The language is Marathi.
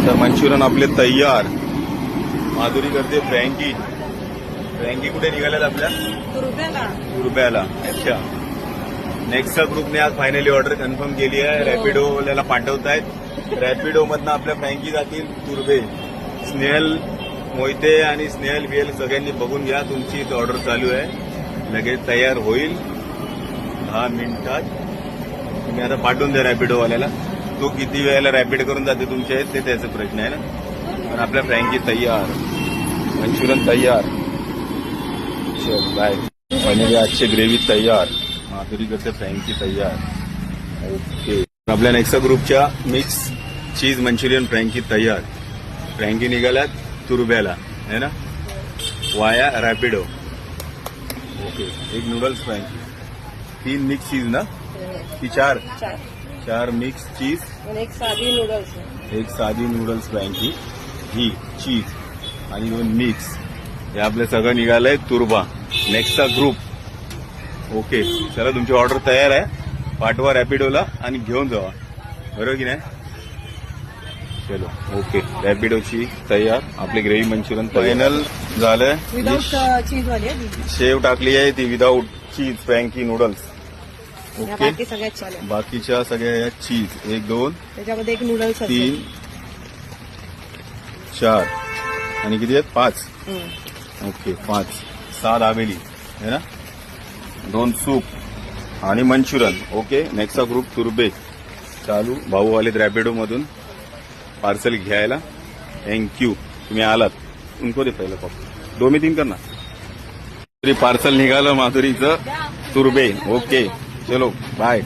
तर मंचुरियन आपले तयार. माधुरी करते फ्रँकी. फ्रँकी कुठे निघाल्यात आपल्या? रुपयाला. अच्छा. नेक्स्टचा ग्रुपने आज फायनली ऑर्डर कन्फर्म केली आहे. रॅपिडोला पाठवतायत. रॅपिडो मधनं आपल्या फ्रँकी जातील तुर्बे. स्नेहल मोहिते आणि स्नेहल बिएल सगळ्यांनी बघून घ्या. तुमची ऑर्डर चालू आहे. लगेच तयार होईल 10 मिनिटात. तुम्ही आता पाठवून द्या रॅपिडोवाल्याला. तो किती वेळेला रॅपिड करून जाते तुमच्या ते त्याचा प्रश्न आहे ना. पण आपल्या फ्रँकी तयार. मंचुरियन तयार. चल बाय. फायनली आजची ग्रेव्ही तयार. माधुरी करते फ्रँकी तयार. ओके. आपल्या नेक्स्ट ग्रुपच्या मिक्स चीज मंचुरियन फ्रँकी तयार. फ्रँकी निघाल्यात तुर्ब्याला है ना, वाया रॅपिडो. ओके. एक नूडल्स फ्रँकी. 3 मिक्स चीज ना की 4 मिक्स चीज. एक साधी नूडल्स. एक साधी नूडल्स फ्रँकी. ही चीज आणि 2 मिक्स. हे आपलं सगळं निघालंय तुर्बा. नेक्स्टचा ग्रुप. ओके. चला तुमची ऑर्डर तयार आहे. पाठवा रॅपिडोला आणि घेऊन जावा. बरोबर की नाही. चलो. ओके. रॅपिडोची तयार. आपली ग्रेव्ही मंचुरियन फायनल झालंय. विदाउट चीज वाली आहे. शेव टाकली आहे ती विदाउट चीज फ्रँकी नूडल्स. ओके. बाकी सगळ्यात छान आहे. बाकीच्या सगळ्या चीज. 1 2 त्याच्यामध्ये एक नूडल्स 3 4 आणि किती आहेत 5. ओके. 5 6 दाबेली है ना. 2 सूप आणि मंचुरियन. ओके. नेक्स्टचा ग्रुप तुर्बे चालू. भाऊ आलेत रॅपिडो मधून पार्सल घ्यायला. थँक्यू. तुम्ही आलात. उनको दे पहिलं पाप 2 में 3 करना. तरी पार्सल निघालं माधुरीचं तुर्बे. ओके. चलो बाय.